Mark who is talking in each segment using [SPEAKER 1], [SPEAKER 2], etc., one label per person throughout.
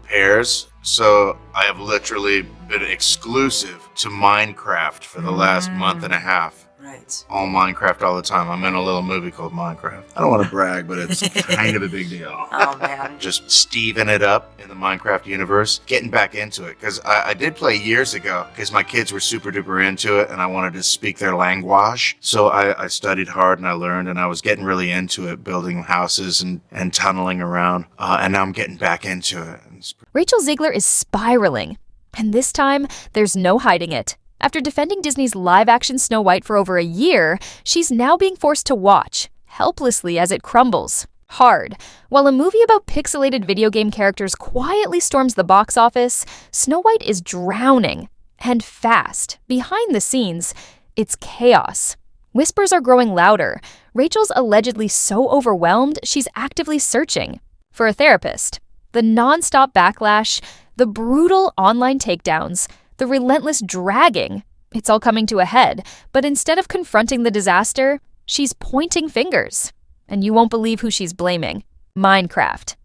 [SPEAKER 1] pairs, so I have literally been exclusive to Minecraft for the last month and a half.
[SPEAKER 2] Right.
[SPEAKER 1] All Minecraft all the time. I'm in a little movie called Minecraft. I don't want to brag, but it's kind of a big deal.
[SPEAKER 2] Oh, man.
[SPEAKER 1] Just Steven it up in the Minecraft universe, getting back into it. Because I did play years ago, because my kids were super duper into it, and I wanted to speak their language. So I studied hard, and I learned, and I was getting really into it, building houses and tunneling around. And now I'm getting back into it.
[SPEAKER 3] Rachel Zegler is spiraling. And this time, there's no hiding it. After defending Disney's live-action Snow White for over a year, she's now being forced to watch, helplessly as it crumbles. Hard. While a movie about pixelated video game characters quietly storms the box office, Snow White is drowning. And fast. Behind the scenes, it's chaos. Whispers are growing louder. Rachel's allegedly so overwhelmed, she's actively searching for a therapist. The non-stop backlash, the brutal online takedowns, the relentless dragging, it's all coming to a head. But instead of confronting the disaster, she's pointing fingers. And you won't believe who she's blaming. Minecraft.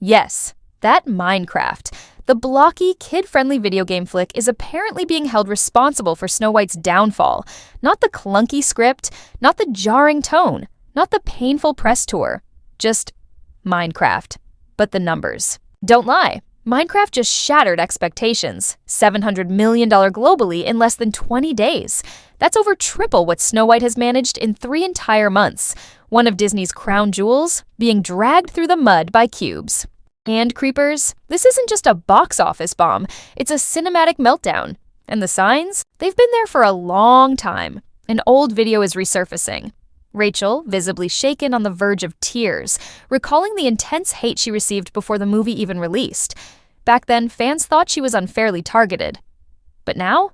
[SPEAKER 3] Yes, that Minecraft. The blocky, kid-friendly video game flick is apparently being held responsible for Snow White's downfall. Not the clunky script, not the jarring tone, not the painful press tour. Just Minecraft. But the numbers. Don't lie. Minecraft just shattered expectations, $700 million globally in less than 20 days. That's over triple what Snow White has managed in 3 entire months, one of Disney's crown jewels being dragged through the mud by cubes. And creepers, this isn't just a box office bomb, it's a cinematic meltdown. And the signs? They've been there for a long time. An old video is resurfacing. Rachel, visibly shaken on the verge of tears, recalling the intense hate she received before the movie even released. Back then, fans thought she was unfairly targeted. But now,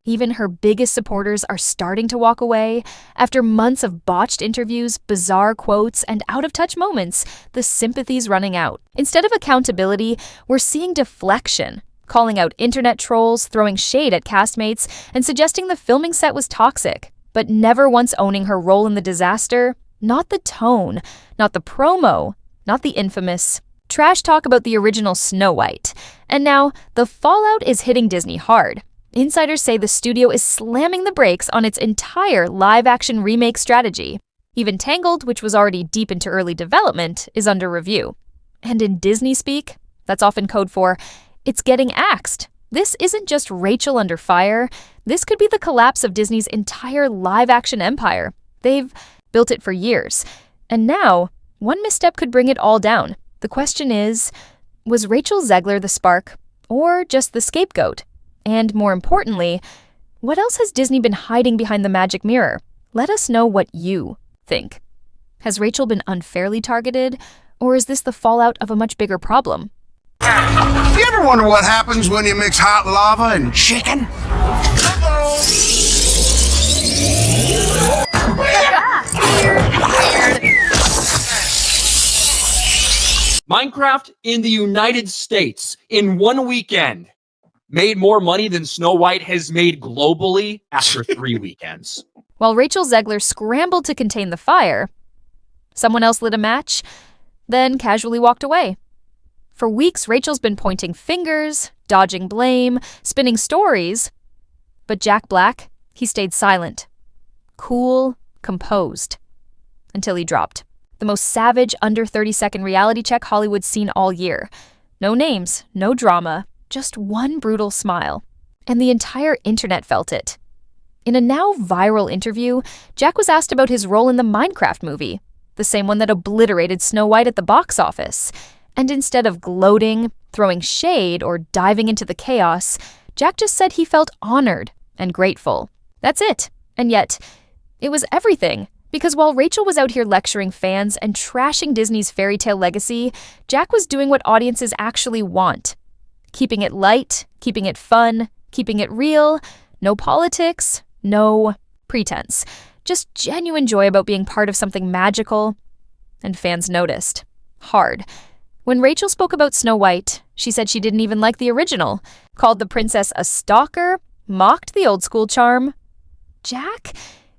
[SPEAKER 3] even her biggest supporters are starting to walk away. After months of botched interviews, bizarre quotes, and out-of-touch moments, the sympathy's running out. Instead of accountability, we're seeing deflection, calling out internet trolls, throwing shade at castmates, and suggesting the filming set was toxic. But never once owning her role in the disaster. Not the tone, not the promo, not the infamous trash talk about the original Snow White. And now, the fallout is hitting Disney hard. Insiders say the studio is slamming the brakes on its entire live-action remake strategy. Even Tangled, which was already deep into early development, is under review. And in Disney speak, that's often code for, it's getting axed. This isn't just Rachel under fire. This could be the collapse of Disney's entire live-action empire. They've built it for years. And now, one misstep could bring it all down. The question is, was Rachel Zegler the spark, or just the scapegoat? And more importantly, what else has Disney been hiding behind the magic mirror? Let us know what you think. Has Rachel been unfairly targeted, or is this the fallout of a much bigger problem?
[SPEAKER 4] You ever wonder what happens when you mix hot lava and chicken?
[SPEAKER 5] Minecraft in the United States in one weekend made more money than Snow White has made globally after 3 weekends.
[SPEAKER 3] While Rachel Zegler scrambled to contain the fire, someone else lit a match, then casually walked away. For weeks, Rachel's been pointing fingers, dodging blame, spinning stories. But Jack Black, he stayed silent. Cool, composed. Until he dropped. The most savage under 30-second reality check Hollywood's seen all year. No names, no drama, just one brutal smile. And the entire internet felt it. In a now viral interview, Jack was asked about his role in the Minecraft movie, the same one that obliterated Snow White at the box office. And instead of gloating, throwing shade, or diving into the chaos, Jack just said he felt honored and grateful. That's it. And yet, it was everything. Because while Rachel was out here lecturing fans and trashing Disney's fairy tale legacy, Jack was doing what audiences actually want. Keeping it light, keeping it fun, keeping it real, no politics, no pretense. Just genuine joy about being part of something magical. And fans noticed. Hard. When Rachel spoke about Snow White, she said she didn't even like the original, called the princess a stalker, mocked the old school charm. Jack?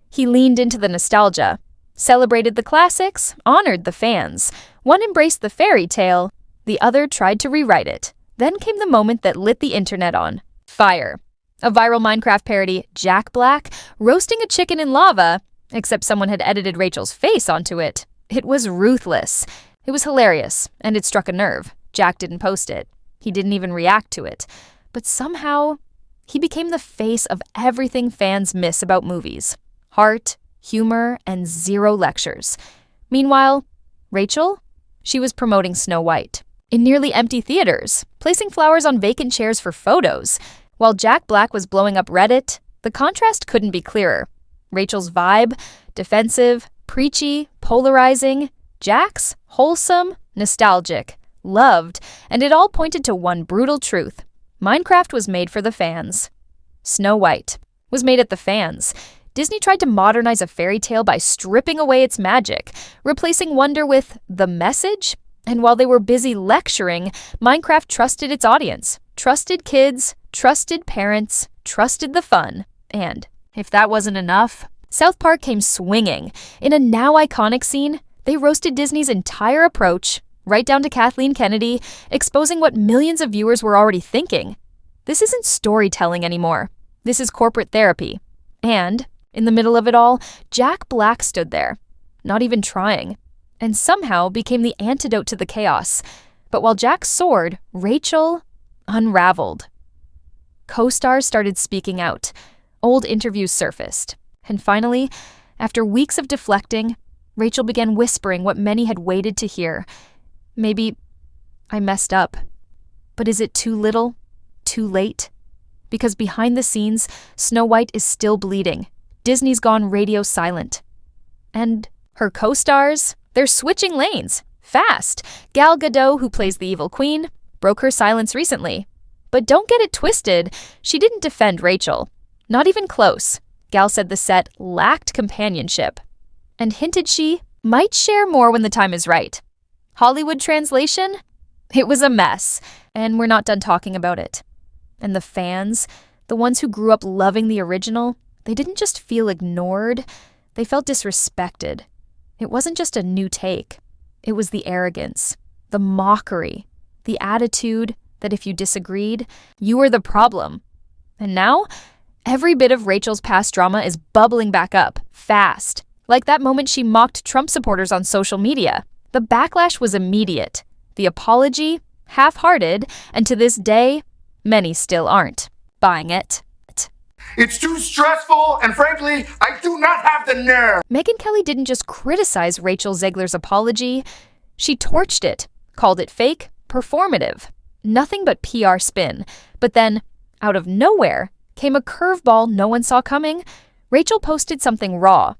[SPEAKER 3] He leaned into the nostalgia, celebrated the classics, honored the fans. One embraced the fairy tale, The other tried to rewrite it. Then came the moment that lit the internet on fire. A viral Minecraft parody, Jack Black, roasting a chicken in lava, except someone had edited Rachel's face onto it. It was ruthless. It was hilarious, and it struck a nerve. Jack didn't post it. He didn't even react to it. But somehow, he became the face of everything fans miss about movies. Heart, humor, and zero lectures. Meanwhile, Rachel? She was promoting Snow White. In nearly empty theaters, placing flowers on vacant chairs for photos. While Jack Black was blowing up Reddit, the contrast couldn't be clearer. Rachel's vibe, defensive, preachy, polarizing. Jack's, wholesome, nostalgic, loved, and it all pointed to one brutal truth. Minecraft was made for the fans. Snow White was made at the fans. Disney tried to modernize a fairy tale by stripping away its magic, replacing wonder with the message. And while they were busy lecturing, Minecraft trusted its audience, trusted kids, trusted parents, trusted the fun. And if that wasn't enough, South Park came swinging. In a now iconic scene, they roasted Disney's entire approach, right down to Kathleen Kennedy, exposing what millions of viewers were already thinking. This isn't storytelling anymore. This is corporate therapy. And, in the middle of it all, Jack Black stood there, not even trying, and somehow became the antidote to the chaos. But while Jack soared, Rachel unraveled. Co-stars started speaking out. Old interviews surfaced. And finally, after weeks of deflecting, Rachel began whispering what many had waited to hear. Maybe I messed up. But is it too little? Too late? Because behind the scenes, Snow White is still bleeding. Disney's gone radio silent. And her co-stars? They're switching lanes. Fast. Gal Gadot, who plays the evil queen, broke her silence recently. But don't get it twisted. She didn't defend Rachel. Not even close. Gal said the set lacked companionship. And hinted she might share more when the time is right. Hollywood translation? It was a mess. And we're not done talking about it. And the fans, the ones who grew up loving the original, they didn't just feel ignored. They felt disrespected. It wasn't just a new take. It was the arrogance, the mockery, the attitude that if you disagreed, you were the problem. And now, every bit of Rachel's past drama is bubbling back up, fast. Like that moment she mocked Trump supporters on social media. The backlash was immediate. The apology, half-hearted, and to this day, many still aren't buying it.
[SPEAKER 4] It's too stressful, and frankly, I do not have the nerve.
[SPEAKER 3] Megyn Kelly didn't just criticize Rachel Zegler's apology. She torched it, called it fake, performative. Nothing but PR spin. But then, out of nowhere, came a curveball no one saw coming. Rachel posted something raw,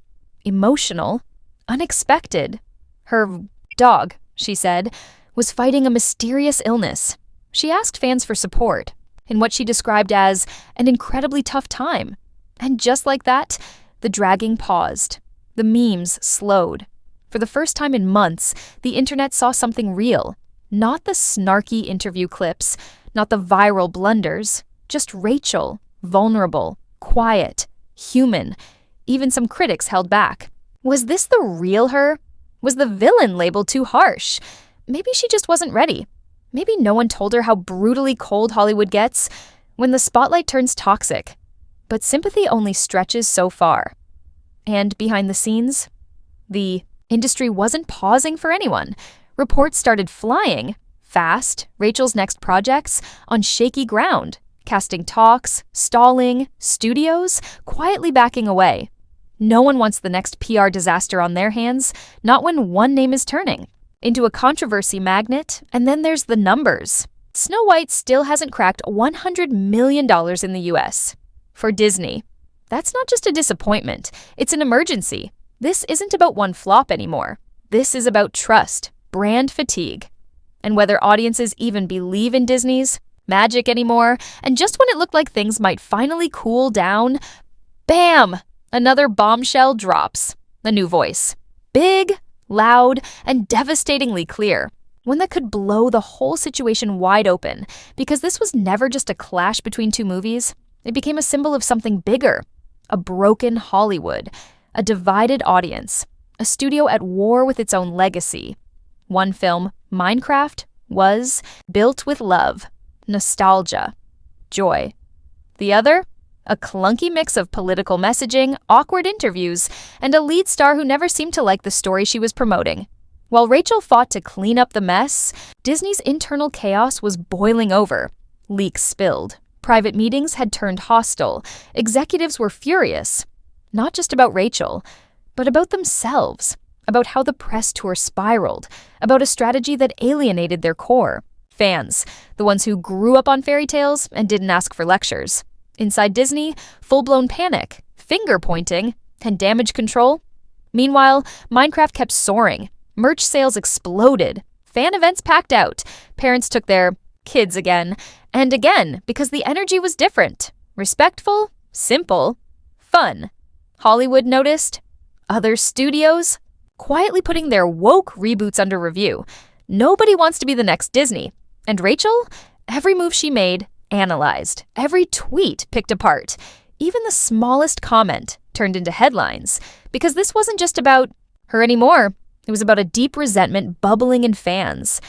[SPEAKER 3] emotional, unexpected. Her dog, she said, was fighting a mysterious illness. She asked fans for support in what she described as an incredibly tough time. And just like that, the dragging paused. The memes slowed. For the first time in months, the internet saw something real. Not the snarky interview clips, not the viral blunders, just Rachel, vulnerable, quiet, human. Even some critics held back. Was this the real her? Was the villain labeled too harsh? Maybe she just wasn't ready. Maybe no one told her how brutally cold Hollywood gets when the spotlight turns toxic. But sympathy only stretches so far. And behind the scenes, the industry wasn't pausing for anyone. Reports started flying, fast, Rachel's next projects, on shaky ground, casting talks, stalling, studios, quietly backing away. No one wants the next PR disaster on their hands, not when one name is turning into a controversy magnet, and then there's the numbers. Snow White still hasn't cracked $100 million in the US. For Disney, that's not just a disappointment, it's an emergency. This isn't about one flop anymore. This is about trust, brand fatigue, and whether audiences even believe in Disney's magic anymore. And just when it looked like things might finally cool down, bam! Another bombshell drops. A new voice. Big, loud, and devastatingly clear. One that could blow the whole situation wide open, because this was never just a clash between two movies. It became a symbol of something bigger. A broken Hollywood. A divided audience. A studio at war with its own legacy. One film, Minecraft, was built with love, nostalgia, joy. The other? A clunky mix of political messaging, awkward interviews, and a lead star who never seemed to like the story she was promoting. While Rachel fought to clean up the mess, Disney's internal chaos was boiling over. Leaks spilled. Private meetings had turned hostile. Executives were furious. Not just about Rachel, but about themselves. About how the press tour spiraled. About a strategy that alienated their core. Fans, the ones who grew up on fairy tales and didn't ask for lectures. Inside Disney, full-blown panic, finger-pointing, and damage control. Meanwhile, Minecraft kept soaring. Merch sales exploded. Fan events packed out. Parents took their kids again and again because the energy was different. Respectful, simple, fun. Hollywood noticed. Other studios quietly putting their woke reboots under review. Nobody wants to be the next Disney. And Rachel, every move she made, analyzed. Every tweet picked apart. Even the smallest comment turned into headlines. Because this wasn't just about her anymore. It was about a deep resentment bubbling in fans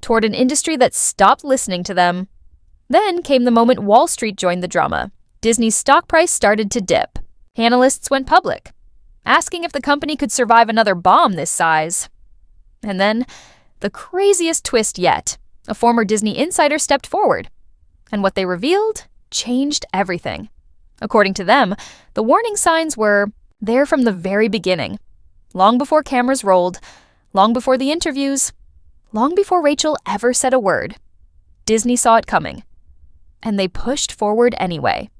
[SPEAKER 3] toward an industry that stopped listening to them. Then came the moment Wall Street joined the drama. Disney's stock price started to dip. Analysts went public, asking if the company could survive another bomb this size. And then, the craziest twist yet. A former Disney insider stepped forward. And what they revealed changed everything. According to them, the warning signs were there from the very beginning. Long before cameras rolled, long before the interviews, long before Rachel ever said a word. Disney saw it coming. And they pushed forward anyway.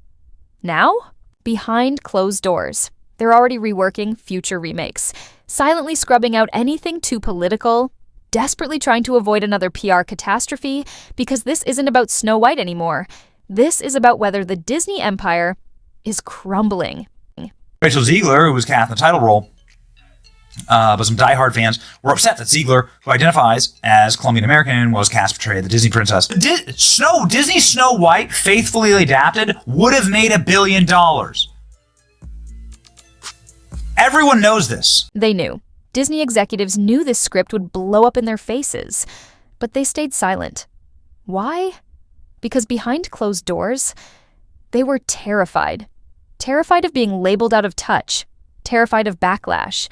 [SPEAKER 3] Now, behind closed doors, they're already reworking future remakes, silently scrubbing out anything too political, desperately trying to avoid another PR catastrophe, because this isn't about Snow White anymore. This is about whether the Disney empire is crumbling.
[SPEAKER 2] Rachel Zegler, who was cast in the title role, but some diehard fans were upset that Zegler, who identifies as Colombian American, was cast to portray the Disney princess. Disney Snow White, faithfully adapted, would have made $1 billion. Everyone knows this.
[SPEAKER 3] They knew. Disney executives knew this script would blow up in their faces, but they stayed silent. Why? Because behind closed doors, they were terrified. Terrified of being labeled out of touch. Terrified of backlash.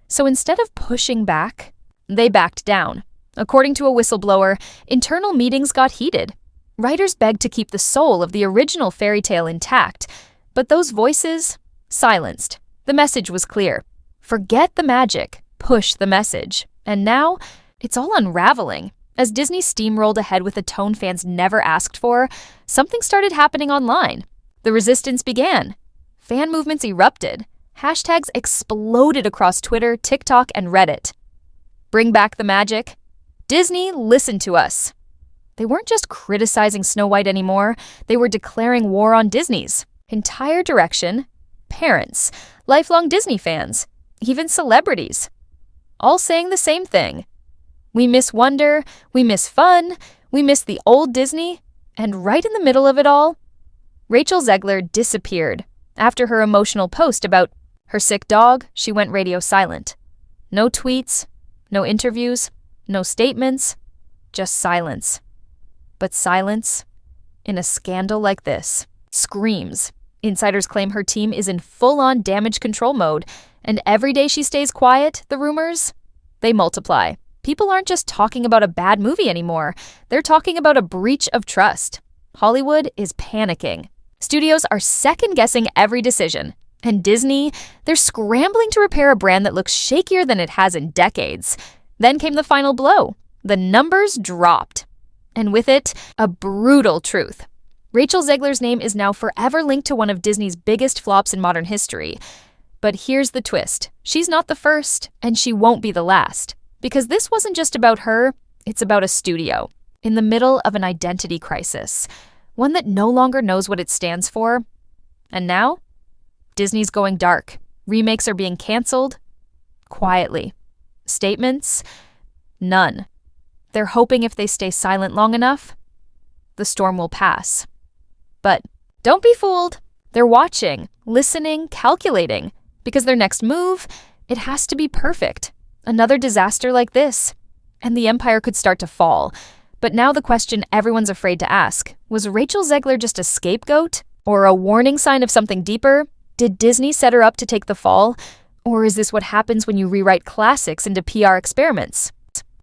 [SPEAKER 3] So instead of pushing back, they backed down. According to a whistleblower, internal meetings got heated. Writers begged to keep the soul of the original fairy tale intact, but those voices silenced. The message was clear. Forget the magic, push the message. And now, it's all unraveling. As Disney steamrolled ahead with a tone fans never asked for, something started happening online. The resistance began. Fan movements erupted. Hashtags exploded across Twitter, TikTok, and Reddit. Bring back the magic. Disney, listen to us. They weren't just criticizing Snow White anymore. They were declaring war on Disney's entire direction. Parents, lifelong Disney fans, even celebrities. All saying the same thing. We miss wonder, we miss fun, we miss the old Disney, and right in the middle of it all, Rachel Zegler disappeared. After her emotional post about her sick dog, she went radio silent. No tweets, no interviews, no statements, just silence. But silence, in a scandal like this, screams. Insiders claim her team is in full-on damage control mode, and every day she stays quiet, the rumors, they multiply. People aren't just talking about a bad movie anymore. They're talking about a breach of trust. Hollywood is panicking. Studios are second-guessing every decision. And Disney, they're scrambling to repair a brand that looks shakier than it has in decades. Then came the final blow. The numbers dropped. And with it, a brutal truth. Rachel Zegler's name is now forever linked to one of Disney's biggest flops in modern history. But here's the twist. She's not the first, and she won't be the last. Because this wasn't just about her, it's about a studio. In the middle of an identity crisis. One that no longer knows what it stands for. And now, Disney's going dark. Remakes are being canceled. Quietly. Statements? None. They're hoping if they stay silent long enough, the storm will pass. But don't be fooled. They're watching, listening, calculating. Because their next move, it has to be perfect. Another disaster like this. And the empire could start to fall. But now the question everyone's afraid to ask, was Rachel Zegler just a scapegoat? Or a warning sign of something deeper? Did Disney set her up to take the fall? Or is this what happens when you rewrite classics into PR experiments?